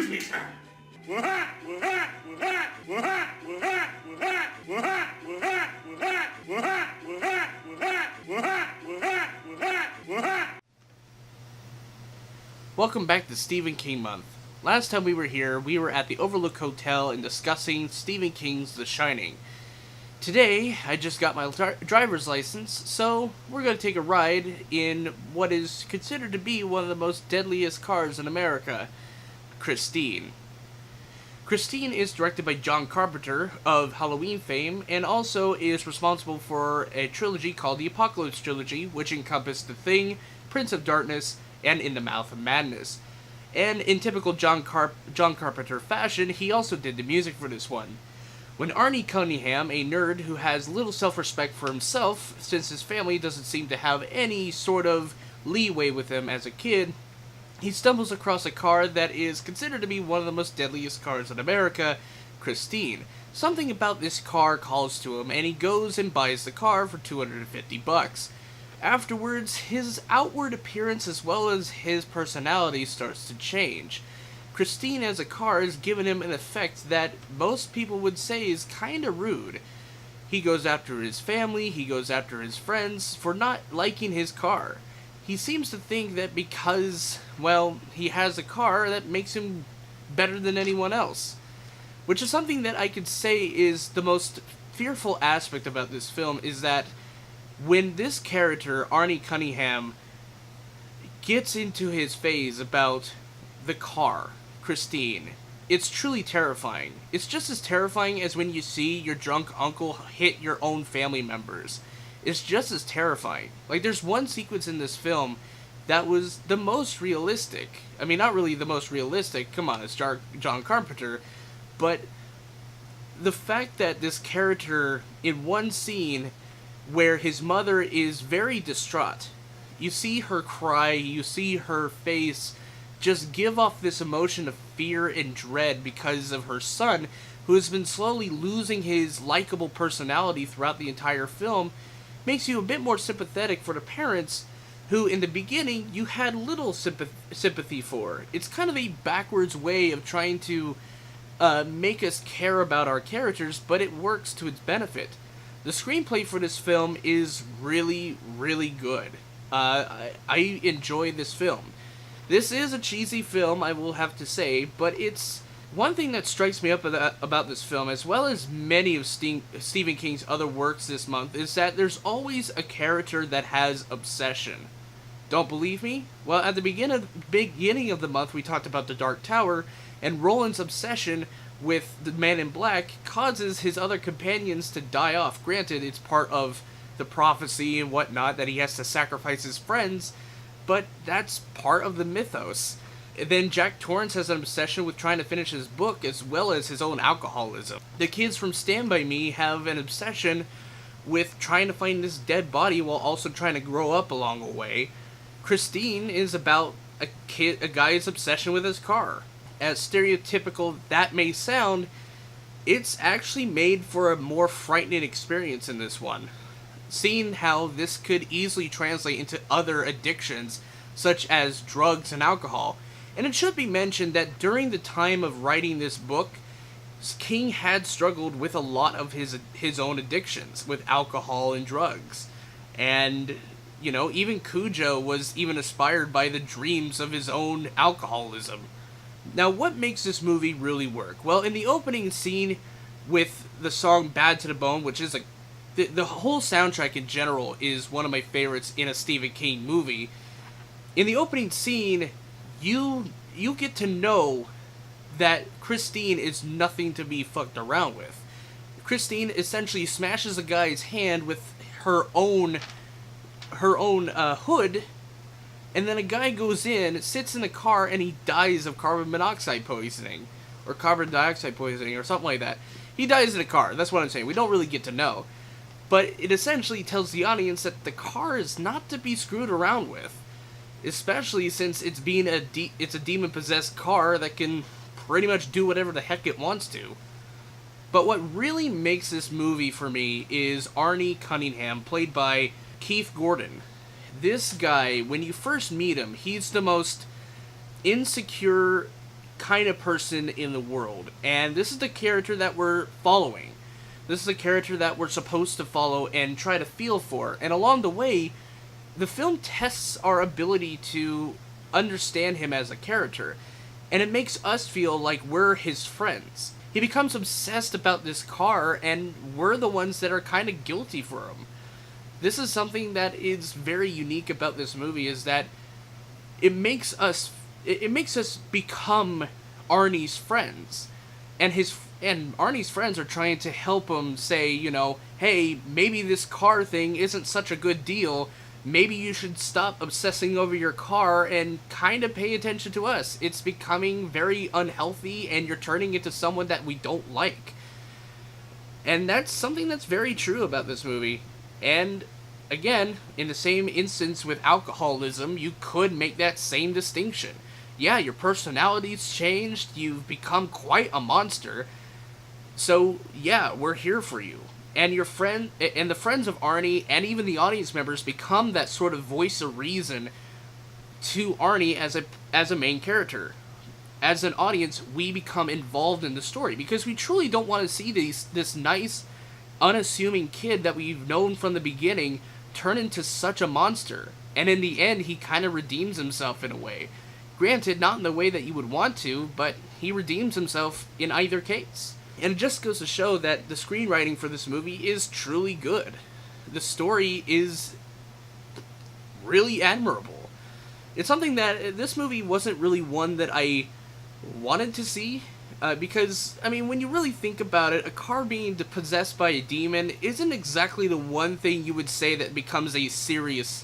me, sir. Welcome back to Stephen King Month. Last time we were here, we were at the Overlook Hotel and discussing Stephen King's The Shining. Today, I just got my driver's license, so we're going to take a ride in what is considered to be one of the most deadliest cars in America, Christine. Christine is directed by John Carpenter of Halloween fame, and also is responsible for a trilogy called the Apocalypse Trilogy, which encompassed The Thing, Prince of Darkness, and In the Mouth of Madness. And in typical John Carpenter fashion, he also did the music for this one. When Arnie Cunningham, a nerd who has little self-respect for himself, since his family doesn't seem to have any sort of leeway with him as a kid, he stumbles across a car that is considered to be one of the most deadliest cars in America, Christine. Something about this car calls to him, and he goes and buys the car for $250. Afterwards, his outward appearance as well as his personality starts to change. Christine as a car has given him an effect that most people would say is kinda rude. He goes after his family, he goes after his friends for not liking his car. He seems to think that because, well, he has a car, that makes him better than anyone else. Which is something that I could say is the most fearful aspect about this film, is that when this character, Arnie Cunningham, gets into his phase about the car, Christine, it's truly terrifying. It's just as terrifying as when you see your drunk uncle hit your own family members. It's just as terrifying. Like, there's one sequence in this film that was the most realistic. I mean, not really the most realistic, come on, it's John Carpenter, but the fact that this character, in one scene where his mother is very distraught, you see her cry, you see her face just give off this emotion of fear and dread because of her son, who has been slowly losing his likable personality throughout the entire film, makes you a bit more sympathetic for the parents who, in the beginning, you had little sympathy for. It's kind of a backwards way of trying to make us care about our characters, but it works to its benefit. The screenplay for this film is really, really good. I enjoy this film. This is a cheesy film, I will have to say, but it's one thing that strikes me up about this film, as well as many of Stephen King's other works this month, is that there's always a character that has obsession. Don't believe me? Well, at the beginning of the month, we talked about The Dark Tower, and Roland's obsession with the Man in Black causes his other companions to die off. Granted, it's part of the prophecy and whatnot that he has to sacrifice his friends, but that's part of the mythos. Then Jack Torrance has an obsession with trying to finish his book as well as his own alcoholism. The kids from Stand By Me have an obsession with trying to find this dead body while also trying to grow up along the way. Christine is about a guy's obsession with his car. As stereotypical that may sound, it's actually made for a more frightening experience in this one. Seeing how this could easily translate into other addictions, such as drugs and alcohol. And it should be mentioned that during the time of writing this book, King had struggled with a lot of his own addictions, with alcohol and drugs. And, you know, even Cujo was even inspired by the dreams of his own alcoholism. Now, what makes this movie really work? Well, in the opening scene with the song Bad to the Bone, which is the whole soundtrack in general is one of my favorites in a Stephen King movie. In the opening scene, you get to know that Christine is nothing to be fucked around with. Christine essentially smashes a guy's hand with her own hood, and then a guy goes in, sits in the car, and he dies of carbon monoxide poisoning, or carbon dioxide poisoning, or something like that. He dies in a car, that's what I'm saying. We don't really get to know. But it essentially tells the audience that the car is not to be screwed around with. Especially since it's a demon-possessed car that can pretty much do whatever the heck it wants to. But what really makes this movie for me is Arnie Cunningham, played by Keith Gordon. This guy, when you first meet him, he's the most insecure, kind of person in the world, and this is the character that we're following. This is the character that we're supposed to follow and try to feel for. And along the way, the film tests our ability to understand him as a character, and it makes us feel like we're his friends. He becomes obsessed about this car, and we're the ones that are kind of guilty for him. This is something that is very unique about this movie, is that it makes us become Arnie's friends, and Arnie's friends are trying to help him say, hey, maybe this car thing isn't such a good deal. Maybe you should stop obsessing over your car and kind of pay attention to us. It's becoming very unhealthy, and you're turning into someone that we don't like. And that's something that's very true about this movie. And again, in the same instance with alcoholism, you could make that same distinction. Yeah, your personality's changed, you've become quite a monster. So, yeah, we're here for you. And your friend, and the friends of Arnie, and even the audience members, become that sort of voice of reason to Arnie as a main character. As an audience, we become involved in the story, because we truly don't want to see this nice, unassuming kid that we've known from the beginning turn into such a monster. And in the end, he kind of redeems himself in a way. Granted, not in the way that you would want to, but he redeems himself in either case. And it just goes to show that the screenwriting for this movie is truly good. The story is really admirable. It's something that this movie wasn't really one that I wanted to see, because, I mean, when you really think about it, a car being possessed by a demon isn't exactly the one thing you would say that becomes a serious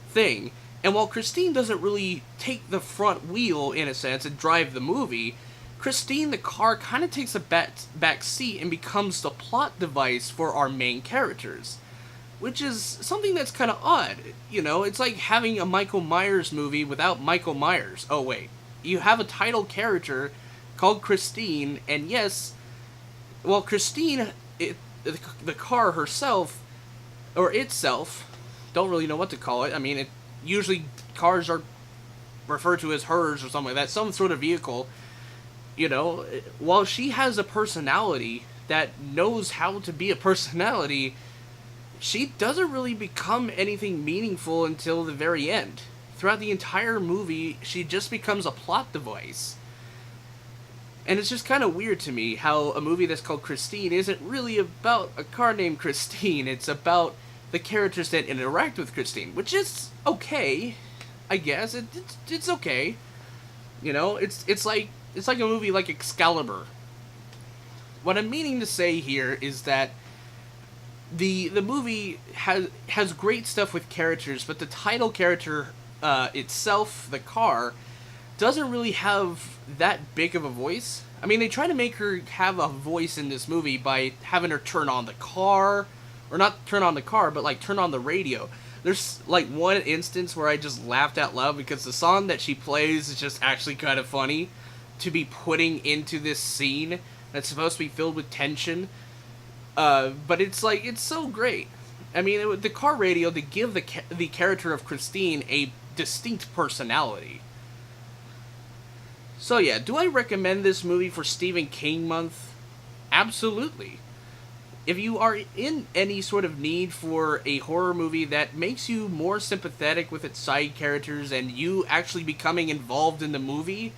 thing. And while Christine doesn't really take the front wheel, in a sense, and drive the movie, Christine, the car, kind of takes a back seat and becomes the plot device for our main characters. Which is something that's kind of odd. It's like having a Michael Myers movie without Michael Myers. Oh, wait. You have a title character called Christine, and yes, well, Christine, the car herself, or itself, don't really know what to call it. I mean, usually cars are referred to as hers or something like that, some sort of vehicle. While she has a personality that knows how to be a personality, she doesn't really become anything meaningful until the very end. Throughout the entire movie, she just becomes a plot device. And it's just kind of weird to me how a movie that's called Christine isn't really about a car named Christine. It's about the characters that interact with Christine, which is okay, I guess. It's okay. It's like a movie like Excalibur. What I'm meaning to say here is that the movie has great stuff with characters, but the title character itself, the car, doesn't really have that big of a voice. I mean, they try to make her have a voice in this movie by having her turn on the car, or not turn on the car, but like turn on the radio. There's like one instance where I just laughed out loud because the song that she plays is just actually kind of funny to be putting into this scene that's supposed to be filled with tension. But it's so great. I mean, the car radio, to give the character of Christine a distinct personality. So yeah, do I recommend this movie for Stephen King month? Absolutely. If you are in any sort of need for a horror movie that makes you more sympathetic with its side characters and you actually becoming involved in the movie,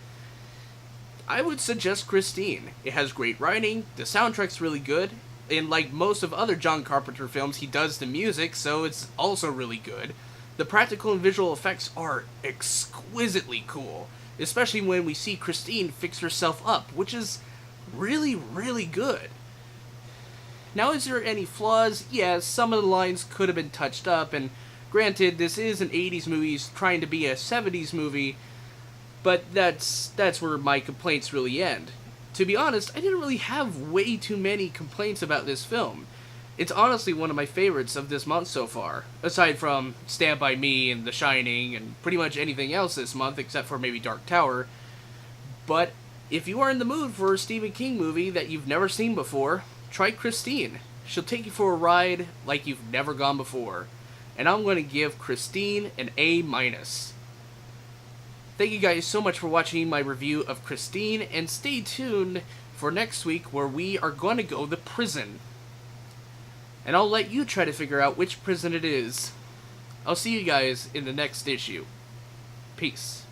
I would suggest Christine. It has great writing, the soundtrack's really good, and like most of other John Carpenter films, he does the music, so it's also really good. The practical and visual effects are exquisitely cool, especially when we see Christine fix herself up, which is really, really good. Now, is there any flaws? Yes, some of the lines could have been touched up, and granted, this is an 80s movie trying to be a 70s movie, but that's where my complaints really end. To be honest, I didn't really have way too many complaints about this film. It's honestly one of my favorites of this month so far, aside from Stand By Me and The Shining and pretty much anything else this month except for maybe Dark Tower. But if you are in the mood for a Stephen King movie that you've never seen before, try Christine. She'll take you for a ride like you've never gone before. And I'm going to give Christine an A-. Thank you guys so much for watching my review of Christine, and stay tuned for next week where we are going to go to prison. And I'll let you try to figure out which prison it is. I'll see you guys in the next issue. Peace.